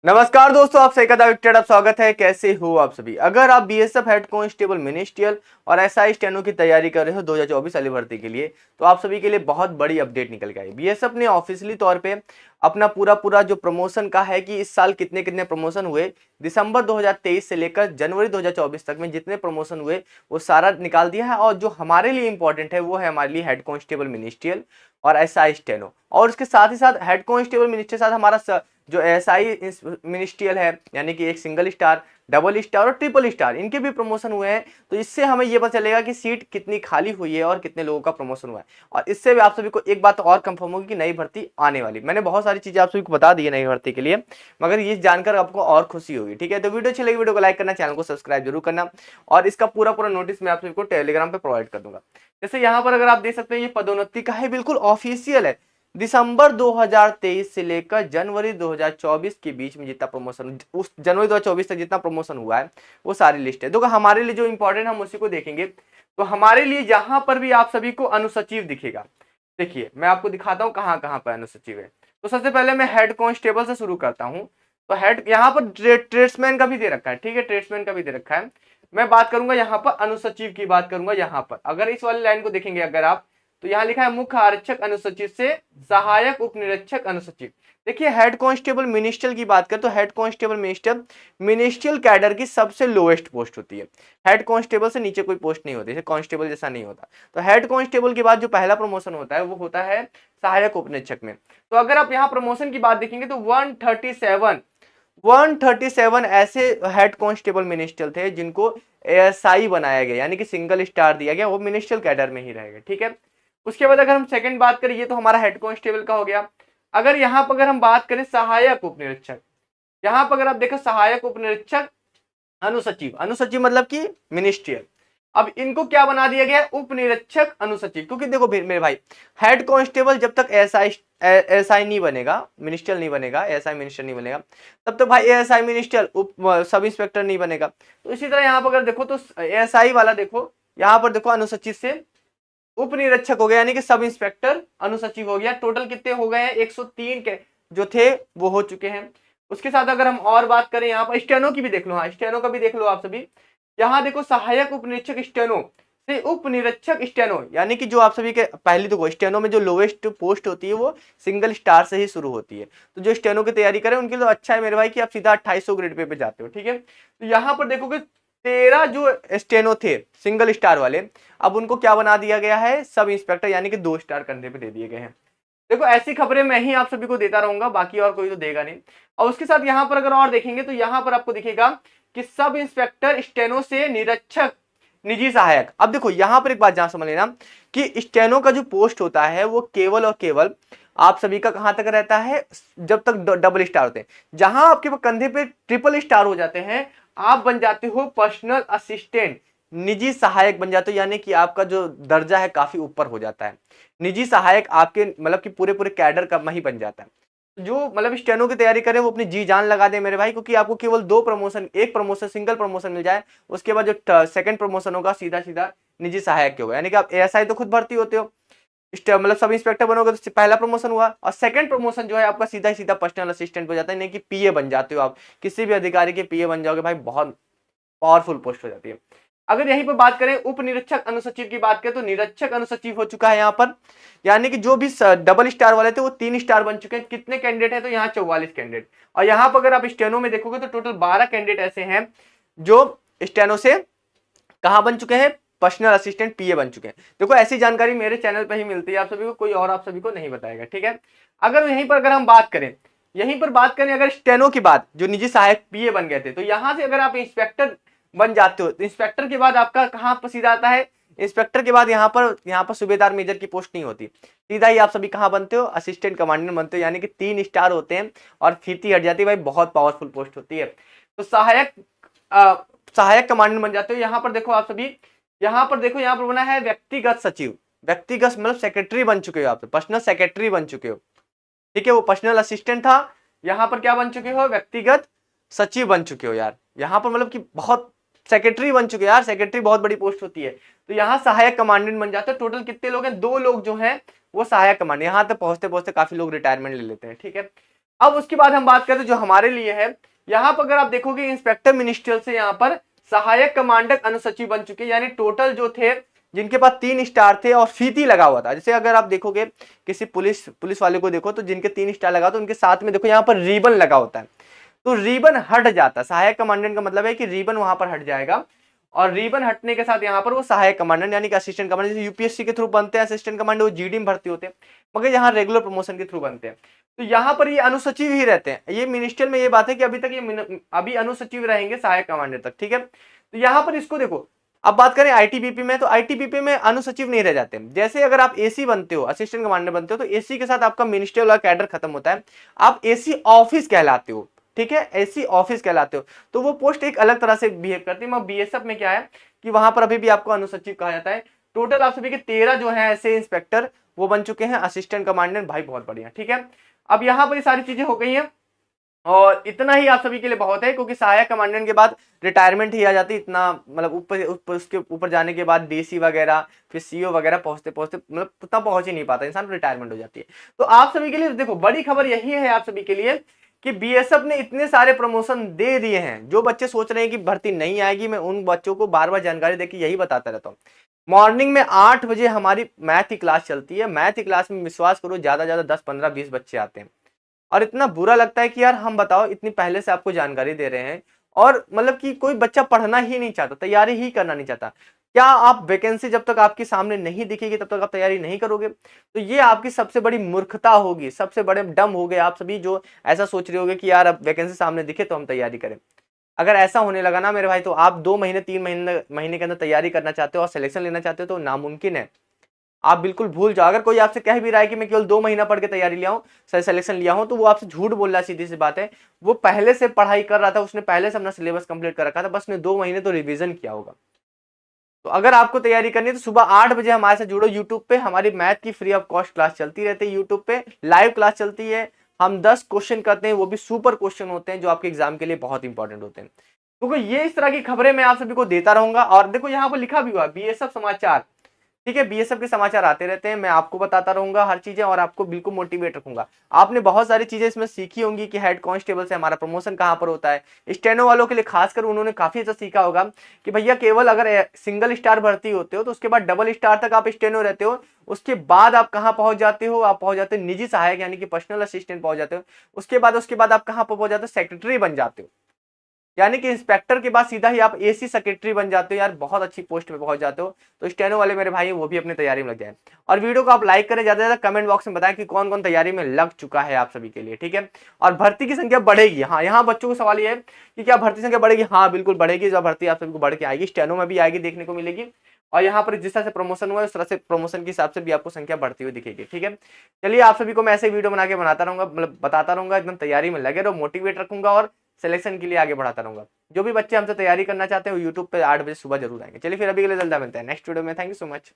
नमस्कार दोस्तों, आप सही कदा विकेट आप स्वागत है। कैसे हो आप सभी। अगर आप बीएसएफ हेड कांस्टेबल मिनिस्ट्रियल और एसआई स्टेनो की तैयारी कर रहे हो 2024 वाली भर्ती के लिए, तो आप सभी के लिए बहुत बड़ी अपडेट निकल के आई। बीएसएफ ने ऑफिशियली तौर पे अपना पूरा जो प्रमोशन का है कि इस साल कितने कितने प्रमोशन हुए, दिसंबर 2023 से लेकर जनवरी 2024 तक में जितने प्रमोशन हुए वो सारा निकाल दिया है। और जो हमारे लिए इंपॉर्टेंट है वो है हमारे लिए हेड कांस्टेबल मिनिस्ट्रियल और एसआई स्टेनो। और उसके साथ ही साथ हेड कांस्टेबल मिनिस्ट्रियल साथ हमारा जो एसआई मिनिस्ट्रियल है, यानी कि एक सिंगल स्टार, डबल स्टार और ट्रिपल स्टार, इनके भी प्रमोशन हुए हैं। तो इससे हमें ये पता चलेगा कि सीट कितनी खाली हुई है और कितने लोगों का प्रमोशन हुआ है। और इससे भी आप सभी को एक बात और कंफर्म होगी कि नई भर्ती आने वाली। मैंने बहुत सारी चीजें आप सभी को बता दी है नई भर्ती के लिए, मगर ये जानकर आपको और खुशी होगी। ठीक है, तो वीडियो अच्छी लगी वीडियो को लाइक करना, चैनल को सब्सक्राइब जरूर करना। और इसका पूरा नोटिस मैं आप सभी को टेलीग्राम पे प्रोवाइड कर दूंगा। जैसे यहाँ पर अगर आप देख सकते हैं, ये पदोन्नति का है, बिल्कुल ऑफिशियल है। दिसंबर 2023 से लेकर जनवरी 2024 के बीच में जितना प्रमोशन, उस जनवरी 2024 तक जितना प्रमोशन हुआ है वो सारी लिस्ट है। तो हमारे लिए जो इंपॉर्टेंट हम उसी को देखेंगे। तो हमारे लिए यहां पर भी आप सभी को अनुसचिव दिखेगा। देखिए मैं आपको दिखाता हूं कहां कहां पर अनुसचिव है। तो सबसे पहले मैं हेड कांस्टेबल से शुरू करता हूं। तो हेड यहाँ पर ट्रेड्समैन का भी दे रखा है। ठीक है, ट्रेड्समैन का भी दे रखा है। मैं बात करूंगा यहाँ पर अनुसचिव की बात करूंगा। यहाँ पर अगर इस वाली लाइन को देखेंगे अगर आप, तो यहाँ लिखा है मुख्य आरक्षक अनुसचिव से सहायक उप निरीक्षक अनुसचिव। देखिए हेड कांस्टेबल मिनिस्ट्रियल की बात करें तो हेड कांस्टेबल मिनिस्ट्रियल कैडर की सबसे लोएस्ट पोस्ट होती है। हेड कांस्टेबल से नीचे कोई पोस्ट नहीं होती, कांस्टेबल जैसा नहीं होता। तो हेड कांस्टेबल के बाद जो पहला प्रमोशन होता है वो होता है सहायक उप निरीक्षक में। तो अगर आप यहाँ प्रमोशन की बात देखेंगे तो 137 ऐसे हेड कांस्टेबल मिनिस्ट्रियल थे जिनको एएसआई बनाया गया, यानी कि सिंगल स्टार दिया गया, वो मिनिस्ट्रियल कैडर में ही रहेगा। ठीक है, उसके बाद अगर हम सेकंड बात करें, ये तो हमारा हेड कांस्टेबल का हो गया। अगर यहाँ पर अगर हम बात करें सहायक उप निरीक्षक, यहाँ पर अगर आप देखो सहायक उप निरीक्षक अनुसचिव, अनुसचिव मतलब कि मिनिस्ट्रियल। अब इनको क्या बना दिया गया, उप निरीक्षक अनुसचिव। क्योंकि देखो मेरे भाई, हेड कांस्टेबल जब तक एएसआई नहीं बनेगा, मिनिस्ट्रियल नहीं बनेगा, एएसआई मिनिस्टर नहीं बनेगा, तब तक भाई एएसआई मिनिस्ट्रियल उप सब इंस्पेक्टर नहीं बनेगा। तो इसी तरह यहाँ पर अगर देखो तो एएसआई वाला देखो, यहाँ पर देखो अनुसचिव से उप निरीक्षक हो गया, यानी कि सब इंस्पेक्टर अनुसचिव हो गया। टोटल कितने हो गए हैं, 103 के जो थे वो हो चुके हैं। उसके साथ अगर हम और बात करें, यहाँ पर स्टेनो की भी देख लो। हाँ, स्टेनो का भी देख लो आप सभी। यहाँ देखो सहायक उप निरीक्षक स्टेनो से उप निरीक्षक स्टेनो, यानी कि जो आप सभी के पहले तो स्टेनो में जो लोएस्ट पोस्ट होती है वो सिंगल स्टार से ही शुरू होती है। तो जो स्टेनो की तैयारी करें उनके लिए अच्छा है मेरे भाई कि आप सीधा 2800 ग्रेड पे जाते हो। ठीक है, तो यहाँ पर देखोगे 13 जो स्टेनो थे सिंगल स्टार वाले, अब उनको क्या बना दिया गया है, सब इंस्पेक्टर, यानी कि 2 स्टार कंधे पे दे दिए गए हैं। देखो ऐसी खबरें मैं ही आप सभी को देता रहूंगा, बाकी और कोई तो देगा नहीं। और उसके साथ यहाँ पर अगर और देखेंगे तो यहाँ पर आपको दिखेगा कि सब इंस्पेक्टर स्टेनो से निरीक्षक निजी सहायक। अब देखो यहाँ पर एक बात जहां समझ लेना कि स्टेनो का जो पोस्ट होता है वो केवल और केवल आप सभी का कहां तक रहता है, जब तक डबल स्टार होते हैं। जहां आपके कंधे पे ट्रिपल स्टार हो जाते हैं, आप बन जाते हो पर्सनल असिस्टेंट, निजी सहायक बन जाते हो, यानी कि आपका जो दर्जा है काफी ऊपर हो जाता है। निजी सहायक आपके मतलब कि पूरे कैडर का ही बन जाता है। जो मतलब स्टेनो की तैयारी करें वो अपनी जी जान लगा दे मेरे भाई, क्योंकि आपको केवल 2 प्रमोशन, एक प्रमोशन सिंगल प्रमोशन मिल जाए, उसके बाद जो सेकंड प्रमोशन होगा सीधा सीधा निजी सहायक के होगा। यानी कि आप एएसआई तो खुद भर्ती होते हो, मतलब सब इंस्पेक्टर बनोगे तो पहला प्रमोशन हुआ, और सेकंड प्रमोशन जो है आपका सीधा ही सीधा पर्सनल असिस्टेंट हो जाता है, नहीं कि पीए बन जाते हो। आप किसी भी अधिकारी के पीए बन जाओगे भाई, बहुत पावरफुल पोस्ट हो जाती है। अगर यहीं पर बात करें उप निरीक्षक अनुसचिव की बात करें तो निरीक्षक अनुसचिव हो चुका है यहाँ पर, यानी कि जो भी डबल स्टार वाले थे वो 3 स्टार बन चुके हैं। कितने कैंडिडेट हैं, तो यहाँ 44 कैंडिडेट। और यहाँ पर अगर आप स्टेनो में देखोगे तो टोटल 12 कैंडिडेट ऐसे हैं जो स्टेनो से कहां बन चुके हैं, पर्सनल असिस्टेंट पीए बन चुके हैं। देखो ऐसी जानकारी मेरे चैनल पे ही मिलती है आप सभी को, कोई और आप सभी को नहीं बताएगा। ठीक है, अगर यहीं पर अगर हम बात करें, यहीं पर बात करें अगर स्टेनो की बात, जो निजी सहायक पीए बन गए थे, तो यहां से अगर आप इंस्पेक्टर बन जाते हो तो इंस्पेक्टर के बाद आपका कहां पर सीधा आता है, इंस्पेक्टर के बाद यहाँ पर सूबेदार मेजर की पोस्ट नहीं होती, सीधा ही आप सभी कहां बनते हो, असिस्टेंट कमांडेंट बनते हो, यानी कि 3 स्टार होते हैं और फीती हट जाती है भाई, बहुत पावरफुल पोस्ट होती है। तो सहायक कमांडेंट बन जाते हो। यहाँ पर देखो आप सभी, यहाँ पर देखो, यहाँ पर बना है व्यक्तिगत सचिव, व्यक्तिगत मतलब सेक्रेटरी बन चुके हो आप, पर्सनल सेक्रेटरी बन चुके हो। ठीक है, वो पर्सनल असिस्टेंट था, यहाँ पर क्या बन चुके हो, व्यक्तिगत सचिव बन चुके हो यार। यहाँ पर मतलब कि बहुत सेक्रेटरी बन चुके हो यार, सेक्रेटरी बहुत बड़ी पोस्ट होती है। तो यहाँ सहायक कमांडेंट बन जाते हैं। टोटल कितने लोग हैं, 2 लोग जो हैं वो सहायक कमांडेंट। यहाँ तक पहुंचते पहुंचते काफी लोग रिटायरमेंट ले लेते हैं। ठीक है, अब उसके बाद हम बात करते जो हमारे लिए है, यहाँ पर अगर आप देखोगे इंस्पेक्टर मिनिस्ट्रियल से यहाँ पर सहायक कमांडर अनुसचिव बन चुके, यानी टोटल जो थे जिनके पास 3 स्टार थे और फीती लगा हुआ था। जैसे अगर आप देखोगे किसी पुलिस वाले को देखो तो जिनके 3 स्टार लगा तो उनके साथ में देखो यहाँ पर रिबन लगा होता है, तो रिबन हट जाता है। सहायक कमांडेंट का मतलब है कि रिबन वहां पर हट जाएगा, और रिबन हटने के साथ यहाँ पर वो सहायक कमांडेंट यानी कि असिस्टेंट कमांडेंट, जैसे यूपीएससी के थ्रू बनते हैं असिस्टेंट कमांडेंट, वो जीडी में भर्ती होते हैं, मगर यहाँ रेगुलर प्रमोशन के थ्रू बनते हैं। तो यहाँ पर ये अनुसचिव ही रहते हैं। ये मिनिस्ट्रियल में ये बात है कि अभी तक ये अभी अनुसचिव रहेंगे सहायक कमांडेंट तक, ठीक है। तो यहाँ पर इसको देखो, अब बात करें आईटीबीपी में, तो आईटीबीपी में अनुसचिव नहीं रह जाते। जैसे अगर आप एसी बनते हो, असिस्टेंट कमांडर बनते हो, तो एसी के साथ आपका मिनिस्ट्रियल वाला कैडर खत्म होता है, आप एसी ऑफिस कहलाते हो, ठीक है, एसी ऑफिस कहलाते हो। तो वो पोस्ट एक अलग तरह से बिहेव करती है। मगर बीएसएफ में क्या है कि वहां पर अभी भी आपको अनुसचिव कहा जाता है। टोटल आप सभी के 13 जो है ऐसे इंस्पेक्टर वो बन चुके हैं असिस्टेंट कमांडेंट, भाई बहुत बढ़िया, ठीक है। अब यहाँ पर ये सारी चीजें हो गई हैं, और इतना ही आप सभी के लिए बहुत है, क्योंकि सहायक कमांडेंट के बाद रिटायरमेंट ही आ जाती है। इतना मतलब ऊपर उसके ऊपर जाने के बाद डीसी वगैरह फिर सीओ वगैरह पहुंचते पहुंचते मतलब उतना पहुंच ही नहीं पाता इंसान, रिटायरमेंट हो जाती है। तो आप सभी के लिए देखो बड़ी खबर यही है आप सभी के लिए कि बीएसएफ ने इतने सारे प्रमोशन दे दिए हैं। जो बच्चे सोच रहे हैं कि भर्ती नहीं आएगी, मैं उन बच्चों को बार बार जानकारी देकर यही बताता रहता हूँ। मॉर्निंग में 8 बजे हमारी मैथ की क्लास चलती है। मैथ की क्लास में विश्वास करो ज्यादा ज्यादा 10 15 20 बच्चे आते हैं, और इतना बुरा लगता है कि यार हम बताओ इतनी पहले से आपको जानकारी दे रहे हैं, और मतलब कि कोई बच्चा पढ़ना ही नहीं चाहता, तैयारी ही करना नहीं चाहता। क्या आप वैकेंसी जब तक आपके सामने नहीं दिखेगी तब तक आप तैयारी नहीं करोगे? तो ये आपकी सबसे बड़ी मूर्खता होगी, सबसे बड़े डम हो गए आप सभी जो ऐसा सोच रहे होगे कि यार अब वैकेंसी सामने दिखे तो हम तैयारी करें। अगर ऐसा होने लगा ना मेरे भाई, तो आप 2 महीने 3 महीने के अंदर तैयारी करना चाहते हो और सिलेक्शन लेना चाहते हो तो नामुमकिन है। आप बिल्कुल भूल जाओ। अगर कोई आपसे कह भी रहा है कि मैं केवल 2 महीना पढ़ के तैयारी लिया हूँ, सिलेक्शन लिया हूँ, तो वो आपसे झूठ बोल रहा है, सीधी सी बात है। वो पहले से पढ़ाई कर रहा था, उसने पहले से अपना सिलेबस कंप्लीट कर रखा था, बस ने 2 महीने तो रिवीजन किया होगा। तो अगर आपको तैयारी करनी है तो सुबह 8 बजे हमारे साथ जुड़ो। यूट्यूब पे हमारी मैथ की फ्री ऑफ कॉस्ट क्लास चलती रहती है, यूट्यूब पे लाइव क्लास चलती है। हम 10 क्वेश्चन करते हैं, वो भी सुपर क्वेश्चन होते हैं जो आपके एग्जाम के लिए बहुत इंपॉर्टेंट होते हैं। क्योंकि ये इस तरह की खबरें मैं आप सभी को देता रहूंगा। और देखो यहाँ पर लिखा भी हुआ बीएसएफ समाचार, ठीक है, बीएसएफ के समाचार आते रहते हैं, मैं आपको बताता रहूंगा हर चीजें और आपको बिल्कुल मोटिवेट रखूंगा। आपने बहुत सारी चीजें इसमें सीखी होंगी कि हेड कांस्टेबल से हमारा प्रमोशन कहां पर होता है। स्टेनो वालों के लिए खासकर उन्होंने काफी अच्छा सीखा होगा कि भैया केवल अगर सिंगल स्टार भर्ती होते हो तो उसके बाद डबल स्टार तक आप स्टेनो रहते हो, उसके बाद आप कहां पहुंच जाते हो, आप पहुंच जाते हो निजी सहायक यानी कि पर्सनल असिस्टेंट पहुंच जाते हो। उसके बाद आप कहां पर पहुंच जाते हो, सेक्रेटरी बन जाते हो, यानी कि इंस्पेक्टर के बाद सीधा ही आप एसी सेक्रेटरी बन जाते हो। यार बहुत अच्छी पोस्ट पे पहुंच जाते हो। तो स्टेनो वाले मेरे भाई वो भी अपनी तैयारी में लग जाए। और वीडियो को आप लाइक करें, ज्यादा से ज्यादा कमेंट बॉक्स में बताएं कि कौन कौन तैयारी में लग चुका है आप सभी के लिए, ठीक है। और भर्ती की संख्या बढ़ेगी, हाँ यहाँ बच्चों को सवाल ये है कि क्या भर्ती संख्या बढ़ेगी? हाँ बिल्कुल बढ़ेगी। जो भर्ती आप सभी को बढ़ के आएगी, स्टेनो में भी आएगी, देखने को मिलेगी। और यहाँ पर जिस तरह से प्रमोशन हुआ है उस तरह से प्रमोशन के हिसाब से भी आपको संख्या बढ़ती हुई दिखेगी, ठीक है। चलिए आप सभी को मैं ऐसे वीडियो बना के बनाता रहूंगा, मतलब बताता रहूंगा, एकदम तैयारी में लगे रहो, मोटिवेट रखूंगा और सिलेक्शन के लिए आगे बढ़ाता रहूंगा। जो भी बच्चे हमसे तैयारी करना चाहते हैं वो यूट्यूब पे 8 बजे सुबह जरूर आएंगे। चलिए फिर अभी के लिए जल्दी मिलते हैं नेक्स्ट वीडियो में। Thank you so much.